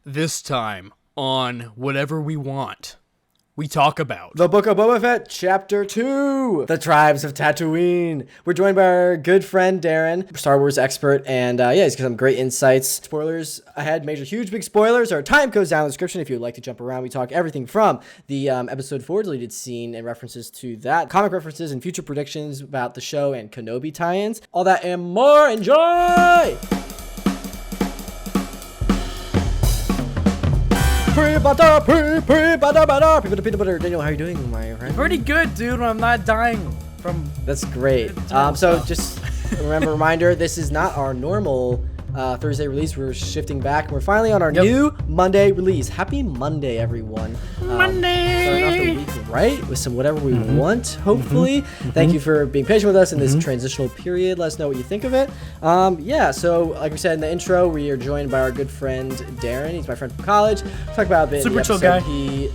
This time on Whatever We Want, we talk about The Book of Boba Fett, Chapter 2, The Tribes of Tatooine. We're joined by our good friend, Darin, Star Wars expert, and he's got some great insights. Spoilers ahead, huge, big spoilers. Our time goes down in the description if you would like to jump around. We talk everything from the Episode 4 deleted scene and references to that, comic references and future predictions about the show and Kenobi tie-ins. All that and more. Enjoy! PreBanter. Daniel, how are you doing, my friend? pretty good, dude. I'm not dying from. That's great. So just reminder, this is not our normal Thursday release. We're shifting back, and we're finally on our new Monday release. Happy Monday, everyone. Monday. Starting off the week right with some whatever we want, hopefully. Thank you for being patient with us in this transitional period. Let us know what you think of it. So like we said in the intro, we are joined by our good friend Darin. He's my friend from college. Talk about a bit. Super chill guy. He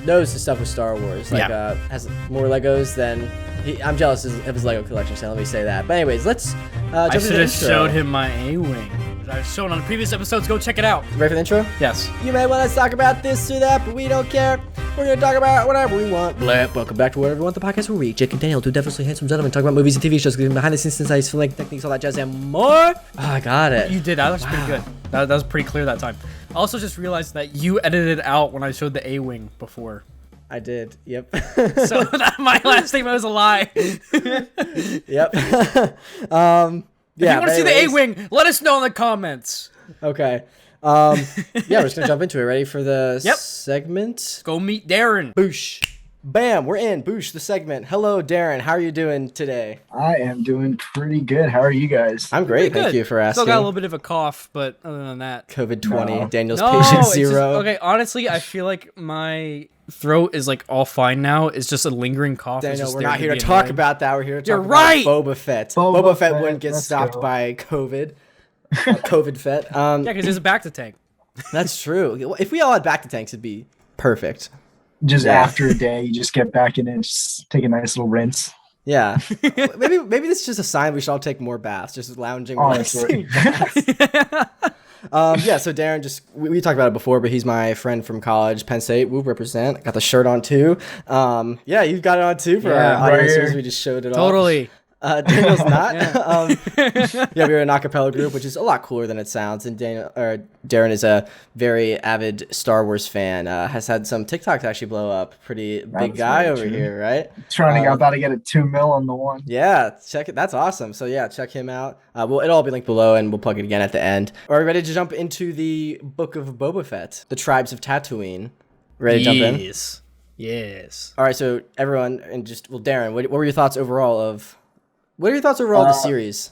knows his stuff with Star Wars. Has more Legos than. I'm jealous of his Lego collection, so let me say that. But anyways, let's jump into the intro. I should have showed him my A-Wing. I've shown on the previous episodes. Go check it out. Ready for the intro? Yes. You may want to talk about this or that, but we don't care. We're going to talk about whatever we want. Welcome back to Whatever We Want, the podcast where we, Jake and Daniel, two definitely handsome gentlemen, talk about movies and TV shows, getting behind the scenes, insights, filming techniques, all that jazz, and more. Oh, I got it. You did. That was pretty good. That was pretty clear that time. I also just realized that you edited out when I showed the A-Wing before. I did. Yep. So my last statement was a lie. Yep. If you want to see the A-Wing, let us know in the comments. Okay. We're just gonna jump into it. Ready for the segment? Go meet Darin. Boosh. Bam, we're in. Boosh, the segment. Hello, Darin. How are you doing today? I am doing pretty good. How are you guys? I'm great. Thank you for asking. Still got a little bit of a cough, but other than that. COVID-20. No. Daniel's patient zero. Okay, honestly, I feel like my throat is all fine now. It's just a lingering cough. Daniel, we're not here to talk about that. We're here to talk about Boba Fett. Boba Fett Fett, wouldn't get let's stopped go. by COVID. COVID Fett. Yeah, because there's a back to tank. That's true. If we all had back to tanks, it'd be perfect. Just after a day, you just get back in and just take a nice little rinse. Yeah. maybe this is just a sign we should all take more baths, just lounging, Honestly. relaxing baths. So Darin, we talked about it before, but he's my friend from college, Penn State. Woo, represent. I got the shirt on too. You've got it on too for our audience. We just showed it off. Totally. Daniel's not. We're an acapella group, which is a lot cooler than it sounds. And Darin is a very avid Star Wars fan. Has had some TikToks actually blow up. Pretty big guy over here, right? About to get a 2 mil on the one. Yeah, check it. That's awesome. So check him out. It'll all be linked below, and we'll plug it again at the end. Are we ready to jump into the Book of Boba Fett, the Tribes of Tatooine? Ready to jump in? Yes. All right. So everyone, and Darin, what were your thoughts overall of? What are your thoughts overall of the series?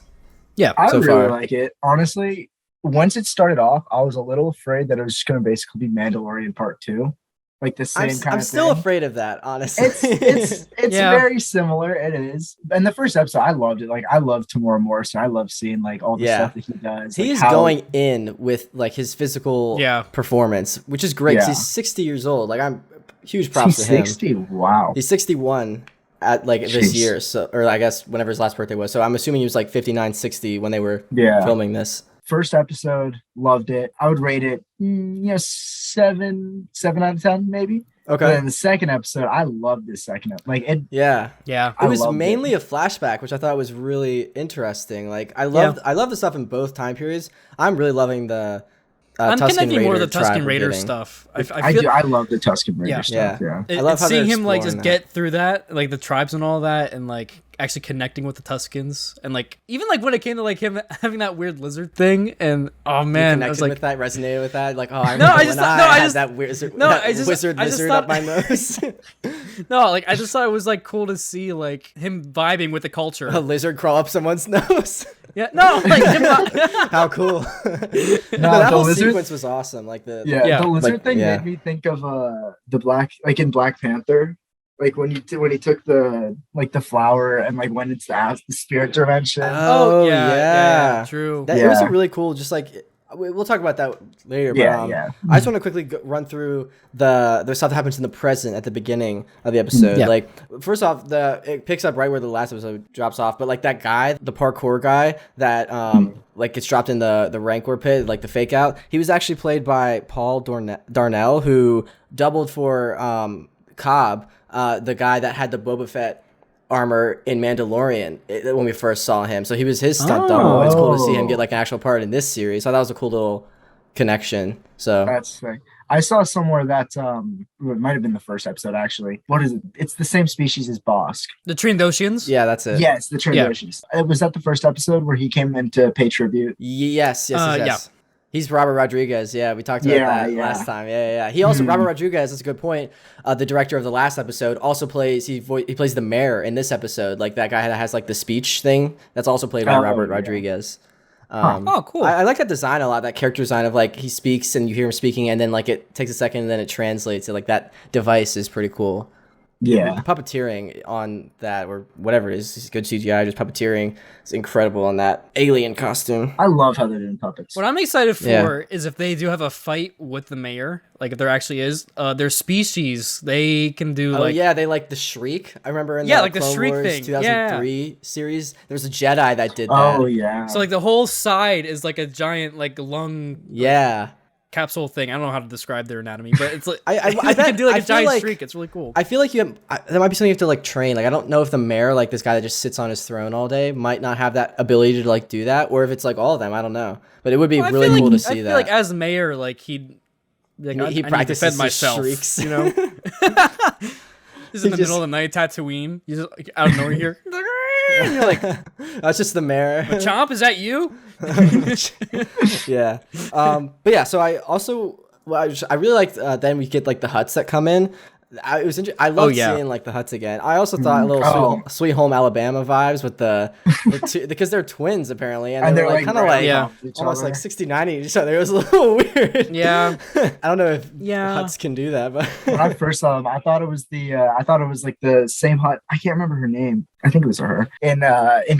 Yeah, I so really far. like it. Honestly, once it started off, I was a little afraid that it was just going to basically be Mandalorian Part 2. Like the same kind of thing. I'm still afraid of that, honestly. It's very similar. It is. And the first episode, I loved it. Like, I love Tamora Morrison. I love seeing all the stuff that he does. He's going in with his physical performance, which is great. 'Cause he's 60 years old. I'm huge props to him. 60? Wow. He's 61 at this year, or I guess whenever his last birthday was. So I'm assuming he was 59, 60 when they were filming this. First episode, loved it. I would rate it, 7 out of 10, maybe. Okay. But then the second episode, I loved this second episode. It was mainly a flashback, which I thought was really interesting. I loved the stuff in both time periods. I'm really loving the I'm Tusken connecting Raider more of the Tusken Raider getting. stuff. I love the Tusken Raider stuff. Yeah. I love how seeing they're him exploring just that. get through that, the tribes and all that, and actually connecting with the Tuskens, and even when it came to him having that weird lizard thing, and oh man, I was with that, resonated with that. I had that wizard lizard up my nose. I just thought it was cool to see him vibing with the culture. A lizard crawl up someone's nose. Yeah, no, him how cool. That whole sequence was awesome. The lizard thing made me think of the black, in Black Panther. When he took the flower and went into the spirit dimension. Yeah, true. It was a really cool, We'll talk about that later. Yeah, but, yeah. I just want to quickly run through the stuff that happens in the present at the beginning of the episode. Yeah. Like, first off, it picks up right where the last episode drops off. But like that guy, the parkour guy that like gets dropped in the Rancor pit, like the fake out. He was actually played by Paul Darnell, who doubled for Cobb, the guy that had the Boba Fett armor in Mandalorian when we first saw him. So he was his stunt double. It's cool to see him get like an actual part in this series. So that was a cool little connection. So That's sick. I saw somewhere that it might have been the first episode actually. What is it? It's the same species as Bosk. The Trindosians? yeah, that's it. Yes, the Trandoshians. Was that the first episode where he came in to pay tribute? Yes. Yeah. He's Robert Rodriguez. Yeah, we talked about that last time. Yeah. He also Robert Rodriguez. That's a good point. The director of the last episode also plays. He plays the mayor in this episode. Like that guy that has like the speech thing. That's also played by Robert Rodriguez. Oh, cool. I like that design a lot. That character design of like he speaks and you hear him speaking, and then like it takes a second and then it translates. It like that device is pretty cool. Yeah. The puppeteering on that, or whatever it is good CGI, just puppeteering is incredible on that alien costume. I love how they're doing puppets. What I'm excited for is if they do have a fight with the mayor, like if there actually is, their species, they can do like... Oh yeah, they like the Shriek. I remember in the like the Clone Shriek Wars thing. 2003 series, there was a Jedi that did that. Oh yeah. So like the whole side is like a giant like lung Yeah. capsule thing. I don't know how to describe their anatomy, but it's like I they bet- can do like I a feel giant like- streak. It's really cool. I feel like there might be something you have to like train. Like I don't know if the mayor, like this guy that just sits on his throne all day, might not have that ability to like do that, or if it's like all of them. I don't know, but it would be Well, I really feel cool like, to see I feel that. like as mayor, like he'd like, I need to practices defend his myself. shrieks. You know, he's in the middle of the night, Tatooine. He's just like, out of nowhere here. And you're like, That's just the mayor. Chomp, is that you? Yeah. But yeah, so I also I really liked then we get like the huts that come in. It was I love seeing like the huts again. I also thought a little Sweet Home Alabama vibes with the two, because they're twins apparently, and they're like kind of like almost like 69 each other. It was a little weird. Yeah. I don't know if huts can do that, but when I first saw them, I thought it was like the same hut. I can't remember her name. I think it was her in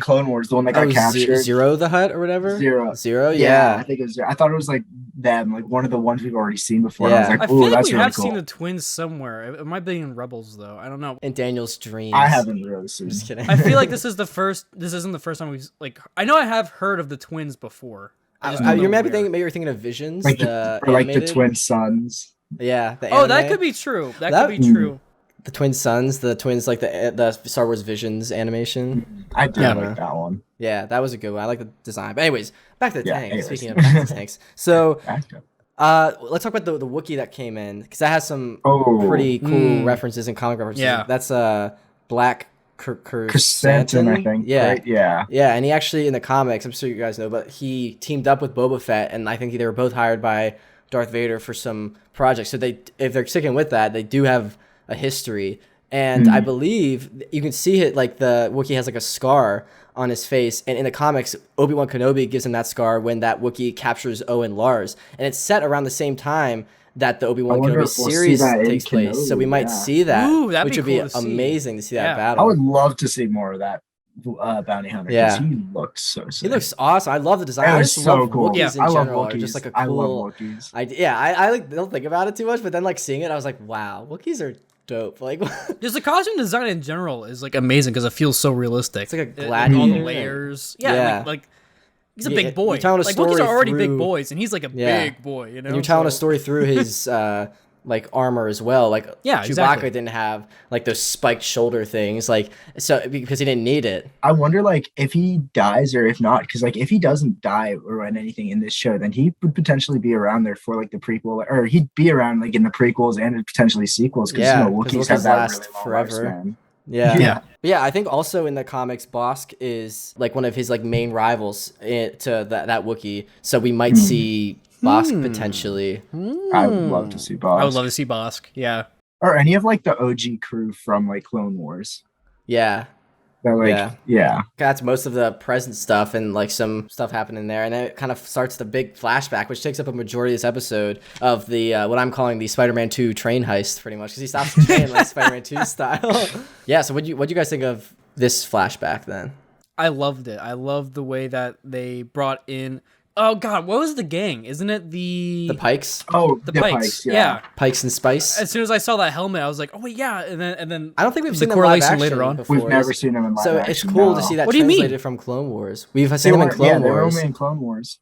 Clone Wars, the one that got captured. Zero the hut or whatever. Zero. Yeah, I think it was. I thought it was like them, like one of the ones we've already seen before. Yeah. I was like, I feel ooh, like that's we really have cool. seen the twins somewhere. It might be in Rebels though. I don't know. In Daniel's dreams. I haven't really seen. Just kidding. I feel like this isn't the first time we've like. I know I have heard of the twins before. Maybe you're thinking of Visions, like the or like the animated? twin sons. Yeah. The Oh, that anime. could be true. That could be true. The twin sons, the twins, like the Star Wars Visions animation. I did Yeah. like that one. Yeah, that was a good one. I like the design. But anyways, back to the tank. anyways. Speaking of back to the tanks, so Back up. let's talk about the Wookiee that came in, because that has some Oh. pretty cool references and comic references. Yeah. That's Black Chrysanthemum, I think. Yeah. Right? Yeah. Yeah, and he actually in the comics, I'm sure you guys know, but he teamed up with Boba Fett, and I think they were both hired by Darth Vader for some projects. So if they're sticking with that, they do have a history. And I believe you can see it, like the Wookiee has like a scar on his face, and in the comics, Obi-Wan Kenobi gives him that scar when that Wookiee captures Owen Lars, and it's set around the same time that the Obi-Wan I wonder Kenobi if we'll see series that in takes place. So we Kenobi, might yeah. see that, Ooh, that'd which be would be cool to see. amazing to see that Yeah. battle. I would love to see more of that bounty hunter. 'Cause Yeah. he looks so sick. He looks awesome. I love the design. Yeah, I it's just so love cool. Wookiees in I love general. They're Wookiees. just like a I cool love Wookiees. I like don't think about it too much, but then like seeing it, I was like, wow, Wookiees are dope. Like Just the costume design in general is like amazing because it feels so realistic. It's like a And all the gladiator. layers. Yeah. Yeah, like he's a Yeah, big boy. you're telling a Like Wookiees story are already through- big boys, and he's like a Yeah. big boy. You know, and you're telling a So- story through his like armor as well. Like Yeah, Chewbacca exactly. didn't have like those spiked shoulder things, like so because he didn't need it. I wonder, like, if he dies or if not, because like if he doesn't die or in anything in this show, then he would potentially be around there for like the prequel, or he'd be around like in the prequels and potentially sequels, because Yeah, you know 'cause Wookiees have Wookiees that last really long forever. lifespan. Yeah. Yeah. But yeah, I think also in the comics, Bosk is like one of his like main rivals to that Wookiee. So we might see Bosk potentially. I would love to see Bosk. I would love to see Bosk. Yeah. or any of like the OG crew from like Clone Wars. Yeah. That like yeah. That's most of the present stuff and like some stuff happening there, and then it kind of starts the big flashback, which takes up a majority of this episode of the what I'm calling the Spider-Man 2 train heist, pretty much, because he stops the train like Spider-Man 2 style. Yeah. So what you guys think of this flashback then? I loved it. I loved the way that they brought in Oh God, what was the gang? Isn't it The Pikes. Oh, the Pikes? Yeah. Pikes and Spice. As soon as I saw that helmet, I was like, oh wait, yeah. And then I don't think we've the seen them live correlation action later on. before. We've never seen them in live So action. it's cool to no. see that What do you mean? translated from Clone Wars. We've seen them in Clone Yeah, they were Wars. only in Clone Wars.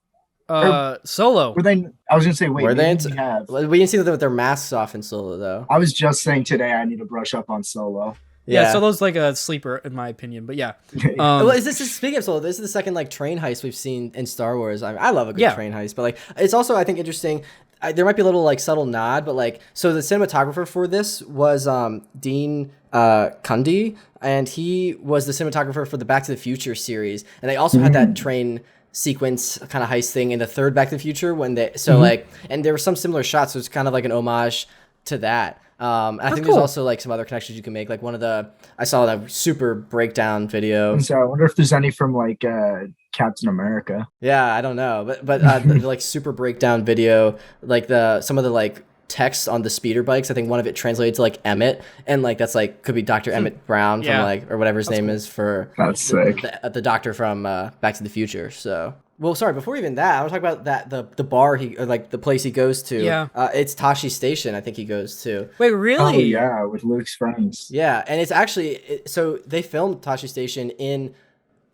Solo. Were they? I was gonna say, wait, Were they? maybe we have. We didn't see them with their masks off in Solo though. I was just saying today I need to brush up on Solo. Yeah, Solo's like a sleeper in my opinion, but yeah. Well, is this speaking of Solo? This is the second like train heist we've seen in Star Wars. I love a good train heist, but like it's also I think interesting. There might be a little like subtle nod, but like so the cinematographer for this was Dean Cundey, and he was the cinematographer for the Back to the Future series, and they also had that train sequence kind of heist thing in the third Back to the Future when they like and there were some similar shots, so it's kind of like an homage to that. I think there's also like some other connections you can make. Like I saw that super breakdown video. And so I wonder if there's any from like Captain America. Yeah, I don't know, but the, like super breakdown video, like some of the like text on the speeder bikes. I think one of it translated to like Emmett, and like that's like could be Dr. Emmett Brown from like or whatever his name is for. That's sick. The doctor from Back to the Future. So. Well, sorry. Before even that, I want to talk about the bar or like the place he goes to. Yeah. It's Tashi Station. I think he goes to. Wait, really? Oh yeah, with Luke's friends. Yeah, and it's actually so they filmed Tashi Station in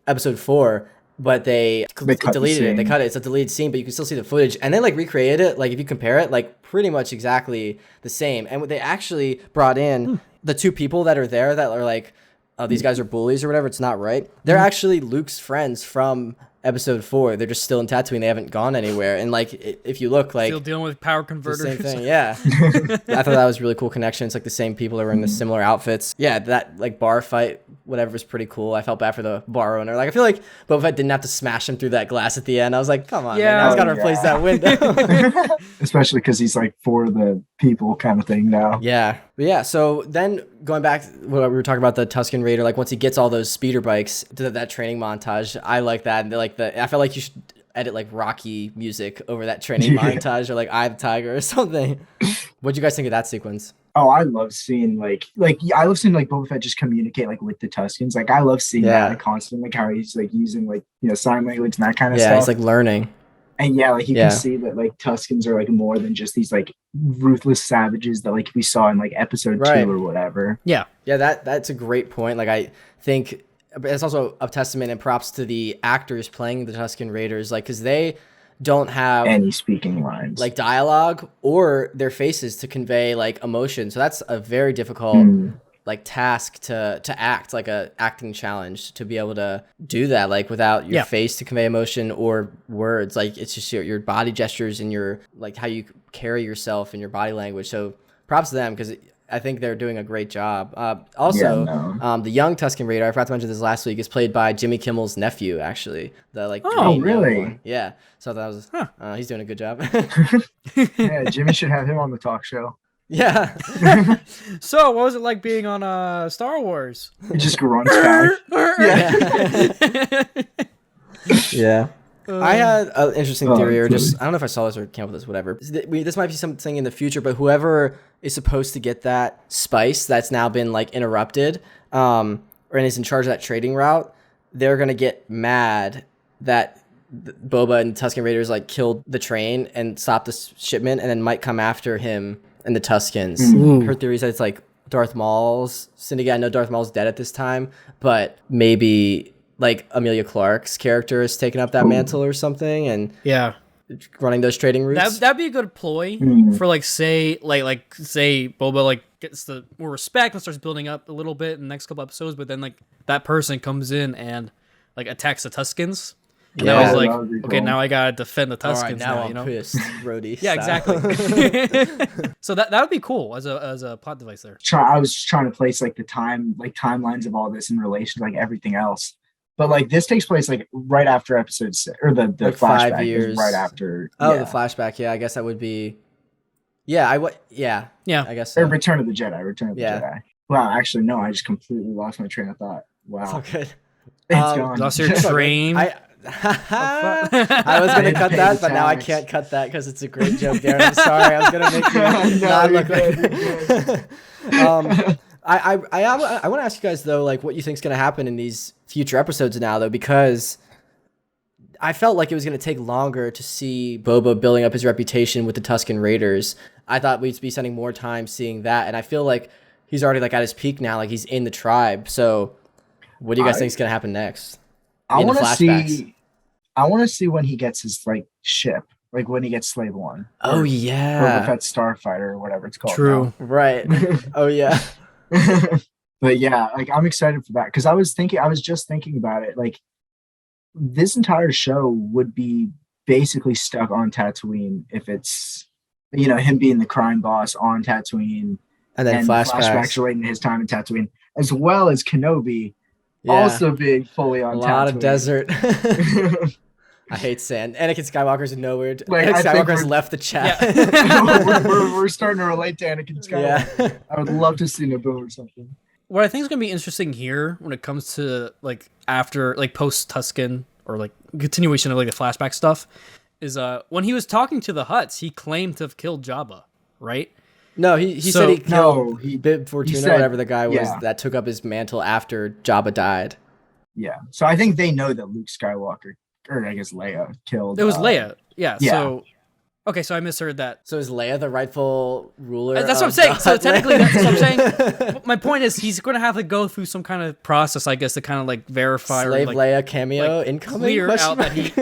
Episode 4, but they deleted it. They cut it. It's a deleted scene, but you can still see the footage, and they like recreated it. Like if you compare it, like pretty much exactly the same. And they actually brought in the two people that are there that are like, these guys are bullies or whatever. It's not right. They're actually Luke's friends from Episode 4. They're just still in Tatooine. They haven't gone anywhere. And like, if you look, like still dealing with power converters. Same thing. Yeah. I thought that was a really cool connection. It's like the same people that were in the similar outfits. Yeah, that like bar fight, whatever, was pretty cool. I felt bad for the bar owner. Like I feel like Boba Fett didn't have to smash him through that glass at the end. I was like, come on, man, I was gotta replace that window. Especially because he's like for the people kind of thing now. Yeah. But yeah, so then going back when we were talking about the Tusken Raider, like once he gets all those speeder bikes to that training montage, I like that. And like I felt like you should edit like Rocky music over that training montage or like Eye of the Tiger or something. What'd you guys think of that sequence? Oh, I love seeing like I love seeing like Boba Fett just communicate like with the Tuskens. Like I love seeing that like constantly, like how he's like using like sign language and that kind of stuff. Yeah, he's like learning. And yeah, like you can see that like Tuskens are like more than just these like ruthless savages that like we saw in like Episode 2 or whatever. Yeah. Yeah, that's a great point. Like I think it's also a testament and props to the actors playing the Tusken Raiders, like because they don't have any speaking lines, like dialogue or their faces to convey like emotion. So that's a very difficult like task to act, like a acting challenge to be able to do that, like without your face to convey emotion or words. Like it's just your body gestures and your like how you carry yourself and your body language. So props to them because I think they're doing a great job. The young Tusken Raider, I forgot to mention this last week, is played by Jimmy Kimmel's nephew, actually. The like really? One. Yeah. So that was he's doing a good job. Yeah, Jimmy should have him on the talk show. Yeah. So, what was it like being on Star Wars? He just grunts back. Yeah. I had an interesting theory, or just I don't know if I saw this or came up with this, whatever. This might be something in the future, but whoever is supposed to get that spice that's now been like interrupted, or is in charge of that trading route, they're gonna get mad that Boba and the Tusken Raiders like killed the train and stopped the shipment, and then might come after him and the Tuskens. Her theory is that it's like Darth Maul's syndicate. I know Darth Maul's dead at this time, but maybe like Amelia Clarke's character has taken up that mantle or something, and running those trading routes. That'd be a good ploy for like say Boba like gets the more respect and starts building up a little bit in the next couple episodes, but then like that person comes in and like attacks the Tuskens. And I was like, okay, now I gotta defend the Tuskens. Right, now I'm pissed, Rhodey. Yeah, exactly. So that would be cool as a plot device there. I was trying to place like the timelines of all this in relation to like everything else. But like this takes place like right after Episode 6, or the like flashback 5 years is right after. Oh, the flashback. Yeah, I guess that would be. Yeah, Yeah. I guess. So. Or Return of the Jedi. Wow, actually, no, I just completely lost my train of thought. Wow. It's all good. It's gone. Lost your train. I was gonna cut that, but now I can't cut that because it's a great joke, Darren. I'm sorry. I was gonna make you not look like. I want to ask you guys though, like, what you think's gonna happen in these future episodes now, though, because I felt like it was going to take longer to see Boba building up his reputation with the Tusken Raiders. I thought we'd be spending more time seeing that, and I feel like he's already like at his peak now. Like he's in the tribe. So, what do you guys think is going to happen next? I want to see. I want to see when he gets his like ship, like when he gets Slave One. Oh yeah, Boba Fett Starfighter or whatever it's called. True. Right. Oh yeah. But yeah, like I'm excited for that because I was just thinking about it. Like this entire show would be basically stuck on Tatooine if it's, you know, him being the crime boss on Tatooine, and then flashbacks relating to his time in Tatooine, as well as Kenobi also being fully on a Tatooine. lot of desert. I hate sand. Anakin Skywalker's nowhere. Like, Anakin Skywalker's left the chat. Yeah. we're starting to relate to Anakin Skywalker. Yeah. I would love to see Naboo or something. What I think is going to be interesting here when it comes to like after like post Tusken or like continuation of like the flashback stuff is when he was talking to the Hutts, he claimed to have killed Jabba, right? No, he said he killed Bib Fortuna, whatever the guy was that took up his mantle after Jabba died. Yeah. So I think they know that Luke Skywalker, or I guess Leia, killed. It was Leia. Yeah. Yeah. So okay, so I misheard that. So is Leia the rightful ruler? That's what I'm saying. So technically, that's what I'm saying. My point is, he's going to have to go through some kind of process, I guess, to kind of like verify Slave or like, Leia cameo incoming. Clear out that he's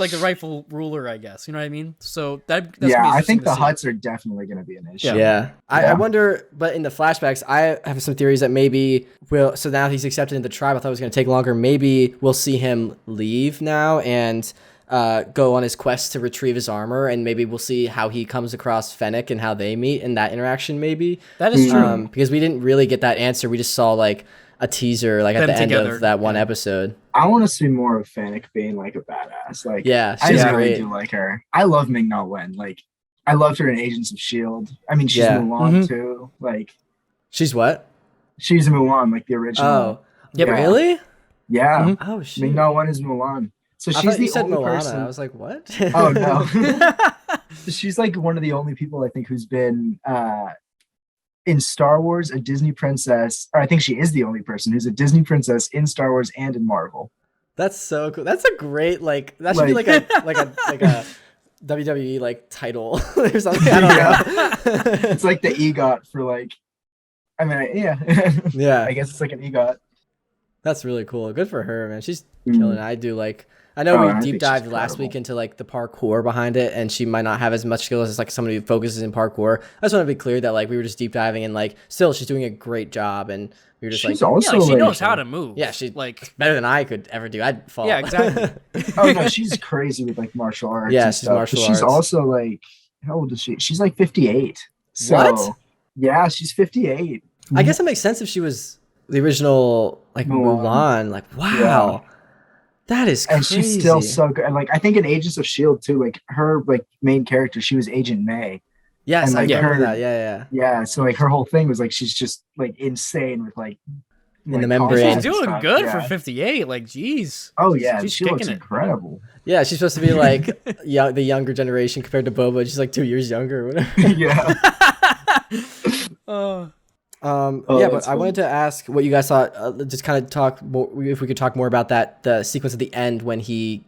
like the rightful ruler, I guess. You know what I mean? So that's I think the Hutts are definitely going to be an issue. Yeah. I wonder, but in the flashbacks, I have some theories that maybe so now he's accepted in the tribe. I thought it was going to take longer. Maybe we'll see him leave now and go on his quest to retrieve his armor, and maybe we'll see how he comes across Fennec and how they meet in that interaction. Maybe that is true, because we didn't really get that answer. We just saw like a teaser, like at the end of that one episode. I want to see more of Fennec being like a badass. Like, she's I really great. do like her. I love Ming-Na Wen. Like, I loved her in Agents of Shield. I mean, she's Mulan too. Like, she's what? She's Mulan, like the original. Oh, yeah, really? Yeah. Mm-hmm. Oh shit. Ming-Na Wen is Mulan. So she's the only person. I was like, what? Oh no. She's like one of the only people I think who's been in Star Wars a Disney princess, or I think she is the only person who's a Disney princess in Star Wars and in Marvel. That's so cool. That's a great that should be like a WWE like title or something. I don't know. It's like the EGOT for like. I mean, yeah. I guess it's like an EGOT. That's really cool. Good for her, man. She's killing it. I do like. I know we deep dived last week into like the parkour behind it, and she might not have as much skills as like somebody who focuses in parkour. I just want to be clear that like we were just deep diving, and like still she's doing a great job, and we were just she's like, also she knows how to move. Yeah, she's like better than I could ever do. I'd fall. Yeah, exactly. Oh no, she's crazy with like martial arts. Yeah, and she's stuff. martial She's arts. also like, how old is she? She's like 58. So, what? Yeah, she's 58. I guess it makes sense if she was the original like Mulan. Like, wow. Yeah. That is crazy. And she's still so good. And like I think in Agents of Shield too, like her like main character, she was Agent May. Yes, and, like, I remember that. Yeah. So like her whole thing was like she's just like insane with like in the membrane. She's doing good for 58. Like, geez. Oh yeah, she's she kicking looks incredible. Yeah, she's supposed to be like the younger generation compared to Boba. She's like 2 years younger or whatever. Yeah. But I wanted to ask what you guys thought. Just kind of talk more, if we could talk more about the sequence at the end when he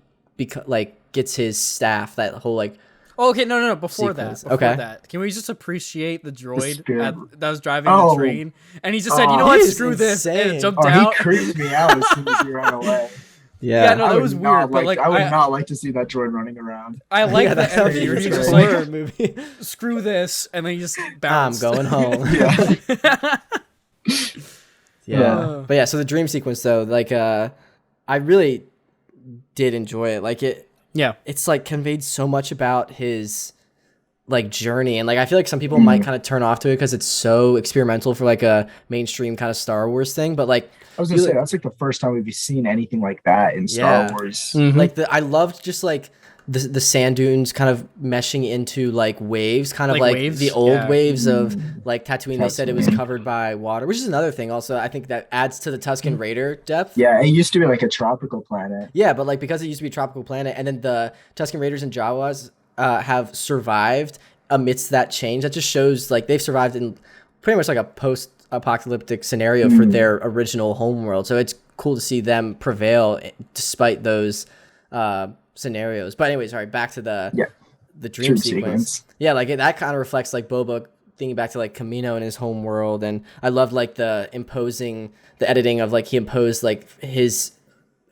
gets his staff. That whole like. Oh, okay, no. Before that, can we just appreciate the droid that was driving the train? And he just said, "You know what? Screw this!" And jumped out. He creeped me out as soon as he ran away. Yeah, no, that was weird. But like, I would not like to see that droid running around. I like the energy. He's just like, movie. Screw this, and then he just bounced. I'm going home. Yeah. But yeah, so the dream sequence though, like, I really did enjoy it. Like it. Yeah. It's like conveyed so much about his like journey, and like I feel like some people might kind of turn off to it because it's so experimental for like a mainstream kind of Star Wars thing. But like I was gonna say that's like the first time we've seen anything like that in Star Wars. Mm-hmm. Like I loved just like the sand dunes kind of meshing into like waves, kind of like waves? The old waves of like Tatooine. They said it was covered by water, which is another thing. Also, I think that adds to the Tusken Raider depth. Yeah, it used to be like a tropical planet. Yeah, but like because it used to be a tropical planet, and then the Tusken Raiders and Jawas have survived amidst that change. That just shows like they've survived in pretty much like a post-apocalyptic scenario for their original homeworld. So it's cool to see them prevail despite those scenarios. But anyway, sorry, back to the dream sequence. Yeah, like that kind of reflects like Boba thinking back to like Camino in his home world, and I love like the editing of like he imposed like his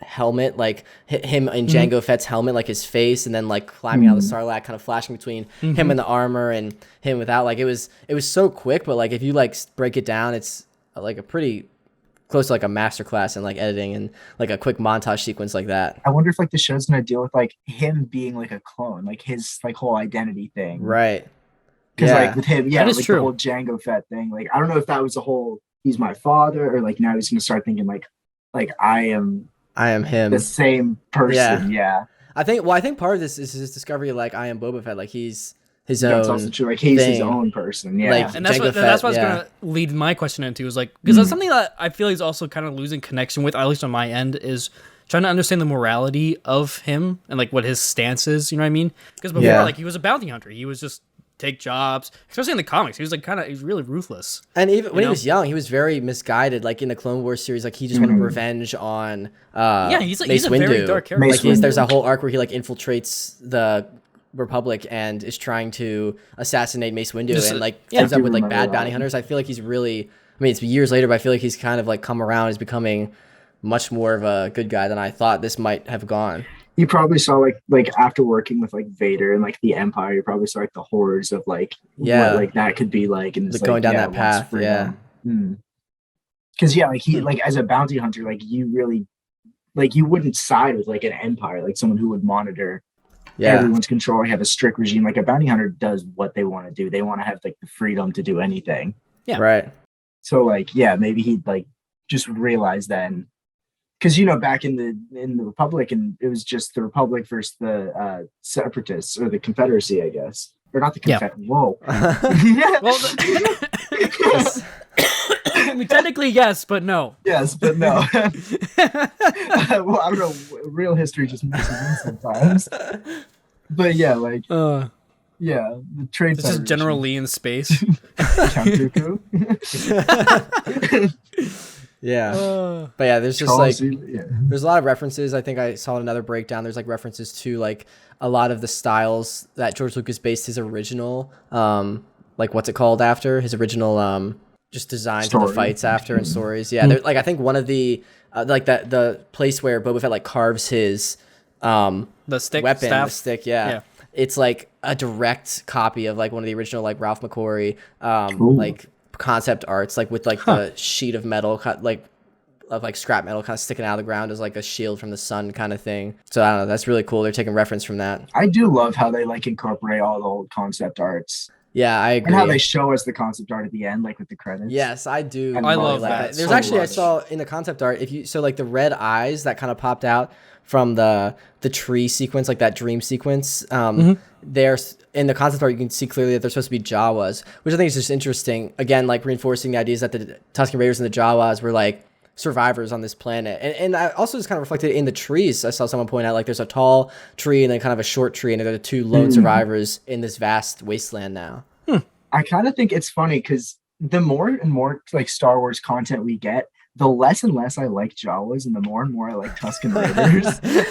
helmet, like him in Jango Fett's helmet, like his face, and then like climbing out of the Sarlacc, kind of flashing between him in the armor and him without. Like it was so quick, but like if you like break it down, it's like a pretty close to like a masterclass in like editing and like a quick montage sequence like that. I wonder if like the show's gonna deal with like him being like a clone, like his like whole identity thing, right? Because like with him, that is like true. the whole Jango Fett thing. Like I don't know if that was a whole he's my father, or like now he's gonna start thinking like I am him, the same person. Yeah. I think part of this is his discovery of like I am Boba Fett, like he's his own. That's also true. Like he's his thing. own person. Yeah. Like, and that's what I was gonna lead my question into, is like, because that's something that I feel he's also kind of losing connection with, at least on my end, is trying to understand the morality of him and like what his stance is. You know what I mean? Because before, like, he was a bounty hunter. He was just take jobs, especially in the comics. He was like he's really ruthless. And even when he was young, he was very misguided. Like in the Clone Wars series, like he just wanted revenge on he's Mace a Windu. very dark character. Like there's a whole arc where he like infiltrates the Republic and is trying to assassinate Mace Windu and like ends up with like bad bounty hunters. I feel like he's really, I mean, it's years later, but I feel like he's kind of like come around, is becoming much more of a good guy than I thought this might have gone. You probably saw like after working with like Vader and like the Empire, you probably saw like the horrors of like what like that could be like, and it's, going down that path. Because like he like as a bounty hunter, like you really like you wouldn't side with like an Empire, like someone who would monitor everyone's control, have a strict regime. Like a bounty hunter does what they want to do. They want to have like the freedom to do anything. Yeah. Right. So like maybe he'd like just realize then. Because back in the Republic, and it was just the Republic versus the Separatists or the Confederacy, I guess, or not the Confederacy. Yeah. Whoa. I mean, technically yes, but no. Yes, but no. Well, I don't know. Real history just mixes in sometimes. But the trade. This is General Lee in space. Count Dooku. But there's just Charles, there's a lot of references. I think I saw another breakdown. There's like references to like a lot of the styles that George Lucas based his original like what's it called after his original just designs of the fights after and stories. Like I think one of the like that the place where Boba Fett like carves his the stick weapon, staff. the stick, it's like a direct copy of like one of the original like Ralph McQuarrie like concept arts, like with like the sheet of metal cut like of like scrap metal kind of sticking out of the ground as like a shield from the sun kind of thing. So I don't know, that's really cool. They're taking reference from that. I do love how they like incorporate all the old concept arts. Yeah, I agree. And how they show us the concept art at the end, like with the credits. Yes, I do. I love that. There's actually I saw in the concept art, if you like the red eyes that kind of popped out from the tree sequence, like that dream sequence. There's in the concept art, you can see clearly that they're supposed to be Jawas, which I think is just interesting. Again, like reinforcing the ideas that the Tusken Raiders and the Jawas were like survivors on this planet. And I also just kind of reflected in the trees. I saw someone point out like there's a tall tree and then kind of a short tree, and they're the two lone survivors in this vast wasteland now. I kind of think it's funny because the more and more like Star Wars content we get, the less and less I like Jawas, and the more and more I like Tusken Raiders.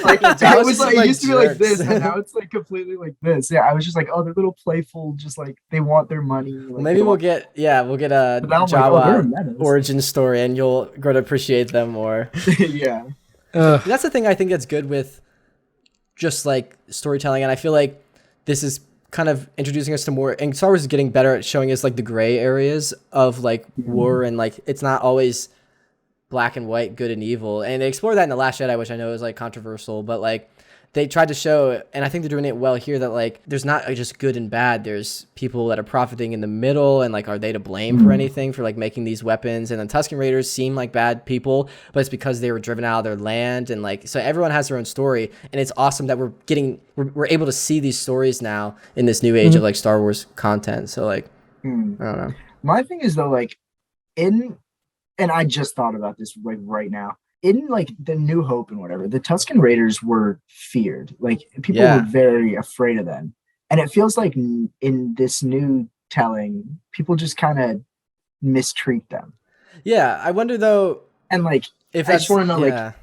Like it was like it used to be like this, and now it's like completely like this. Yeah, I was just like, oh, they're little playful, just like they want their money. Like, maybe we'll get a Jawa origin story, and you'll grow to appreciate them more. That's the thing I think that's good with just like storytelling, and I feel like this is kind of introducing us to more, and Star Wars is getting better at showing us like the gray areas of like war, and like it's not always black and white, good and evil. And they explored that in The Last Jedi, which I know is like controversial, but like they tried to show, and I think they're doing it well here, that like there's not just good and bad. There's people that are profiting in the middle, and like are they to blame for anything for like making these weapons? And then Tusken Raiders seem like bad people, but it's because they were driven out of their land, and like so everyone has their own story, and it's awesome that we're able to see these stories now in this new age of like Star Wars content. So like I don't know. My thing is though, like and I just thought about this like right now. In like the New Hope and whatever, the Tusken Raiders were feared. Like people were very afraid of them. And it feels like in this new telling, people just kind of mistreat them. Yeah, I wonder though. And like If I just want to know, yeah.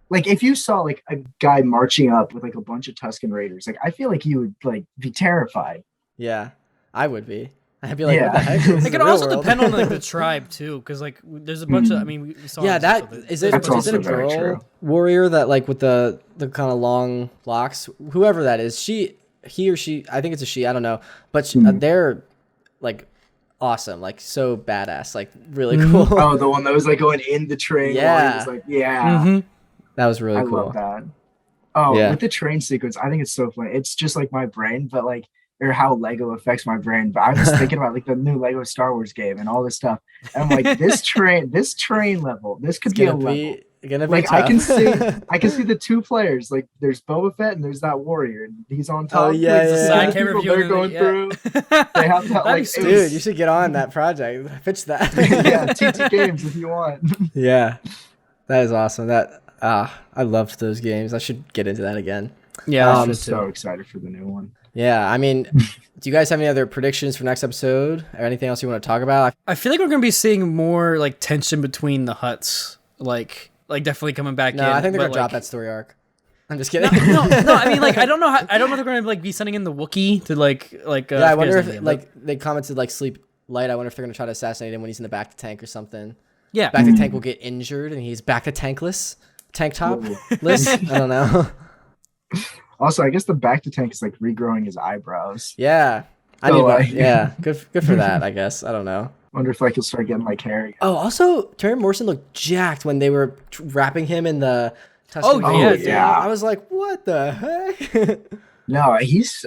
like if you saw like a guy marching up with like a bunch of Tusken Raiders, like I feel like you would like be terrified. Yeah, I would be. I'd be like, Yeah. what the heck? This is It could the real also world. depend on like the tribe too, because like there's a bunch of. I mean, we saw. Yeah, this, that so is it. That's Is it a also very girl true. warrior that like with the kind of long locks? Whoever that is, he or she. I think it's a she. I don't know, but they're like awesome, like so badass, like really cool. Oh, the one that was like going in the train. Yeah. While he was like, yeah, Mhm. That was really I cool. love that. Oh, Yeah. with the train sequence, I think it's so funny. It's just like my brain, but like, or how Lego affects my brain. But I was thinking about like the new Lego Star Wars game and all this stuff. And I'm like, this train level, this could be a level. Gonna be Like tough. I can see the two players. Like there's Boba Fett and there's that warrior, and he's on top. Oh, yeah, like, yeah, the yeah. Side people camera view they're and going through. yeah. They have that That'd like be it sweet. was- Dude, you should get on that project. Pitch that. yeah, TT games if you want. Yeah, that is awesome. I loved those games. I should get into that again. Yeah, I'm I should so too. excited for the new one. Yeah, I mean, do you guys have any other predictions for next episode or anything else you want to talk about? I feel like we're gonna be seeing more like tension between the huts, like definitely coming back in. No, I think they're but, gonna drop like, that story arc. I'm just kidding. no. I mean, like, I don't know if they're gonna like be sending in the Wookiee to like. Yeah, I wonder forget his if name, like they commented like sleep light. I wonder if they're gonna try to assassinate him when he's in the back to tank or something. yeah, Back to tank will get injured and he's back to tankless, tank top Ooh. list. I don't know. Also, I guess the back to tank is like regrowing his eyebrows. Yeah, I So, need. like- Yeah, good for that. I guess I don't know. Wonder if like he'll start getting like hair. Oh, also, Terry Morrison looked jacked when they were wrapping him in the Tusken Oh, Raiders yeah, thing. yeah. I was like, what the heck? No, he's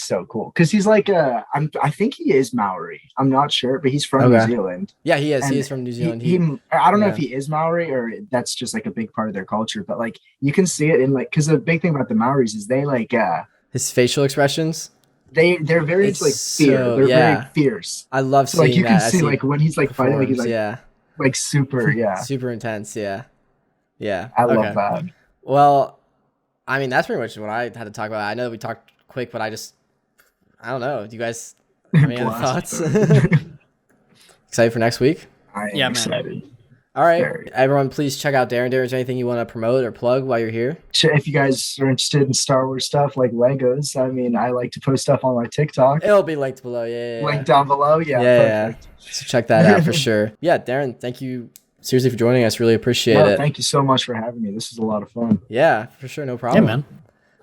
so cool because he's like I think he is Maori. I'm not sure, but he's from New Okay. Zealand. Yeah, he is. And He is from New Zealand. I don't know yeah. if he is Maori or that's just like a big part of their culture, but like you can see it in like because the big thing about the Maoris is they like His facial expressions. they're very It's like fear. so- They're yeah. very fierce. I love So seeing like you that can as see he like when he's like fighting, like he's performs, like super super intense. Yeah. I Okay. love that. Well, I mean, that's pretty much what I had to talk about. I know we talked quick, but I don't know. Do you guys have any other Blast. thoughts? Excited for next week? I am Yeah, man. excited. All right, Very. everyone, please check out Darin. Darin, is there anything you want to promote or plug while you're here? If you guys are interested in Star Wars stuff like Legos, I mean, I like to post stuff on my TikTok. It'll be linked below. Yeah. Link down below. Yeah, Yeah. perfect. So check that out for sure. Yeah, Darin, thank you seriously for joining us. Really appreciate No, it. thank you so much for having me. This is a lot of fun. Yeah, for sure. No yeah, problem. man.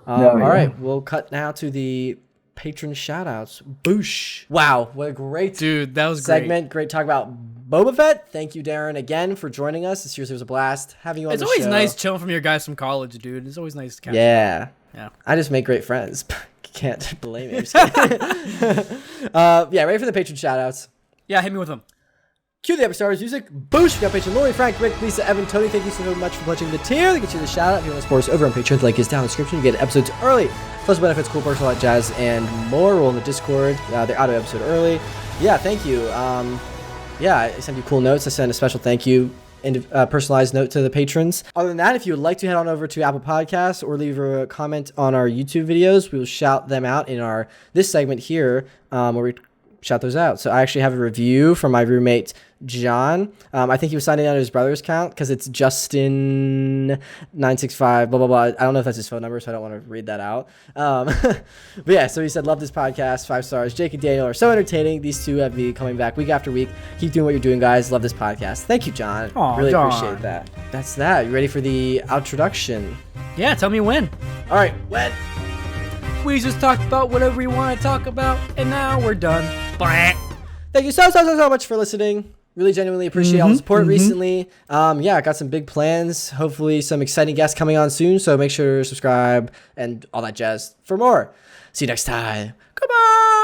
No, All yeah. right, we'll cut now to the patron shout-outs. Boosh. Wow, what a great Dude, that was great. segment. Great talk about Boba Fett. Thank you, Darin, again for joining us. It seriously was a blast having you on It's the always show. nice chilling from your guys from college, dude. It's always nice to catch. Yeah. Yeah. I just make great friends. Can't blame me. I'm just kidding. Yeah, ready for the patron shout-outs. Yeah, hit me with them. Cue the episode music. Boosh. We got patron Lori, Frank, Rick, Lisa, Evan, Tony. Thank you so much for pledging the tier. They get you the shout out. If you want to support us over on Patreon, the link is down in the description. You get episodes early, plus benefits, cool perks, all that jazz, and more. We're in the Discord. They're out of episode early. Yeah, thank you. Yeah, I send you cool notes. I send a special thank you and personalized note to the patrons. Other than that, if you would like to head on over to Apple Podcasts or leave a comment on our YouTube videos, we will shout them out in this segment here, where we shout those out. So I actually have a review from my roommate John. I think he was signing out his brother's account because it's Justin965 blah blah blah. I don't know if that's his phone number, so I don't want to read that out. But yeah, so he said, love this podcast, 5 stars. Jake and Daniel are so entertaining. These two have me coming back week after week. Keep doing what you're doing, guys. Love this podcast. Thank you, John. Aw, really John. appreciate that. That's that. You ready for the introduction? Yeah, tell me when. All right, when? We just talked about whatever we want to talk about, and now we're done. Blah. Thank you so much for listening. Really genuinely appreciate all the support recently. Yeah, I got some big plans. Hopefully some exciting guests coming on soon. So make sure to subscribe and all that jazz for more. See you next time. Goodbye.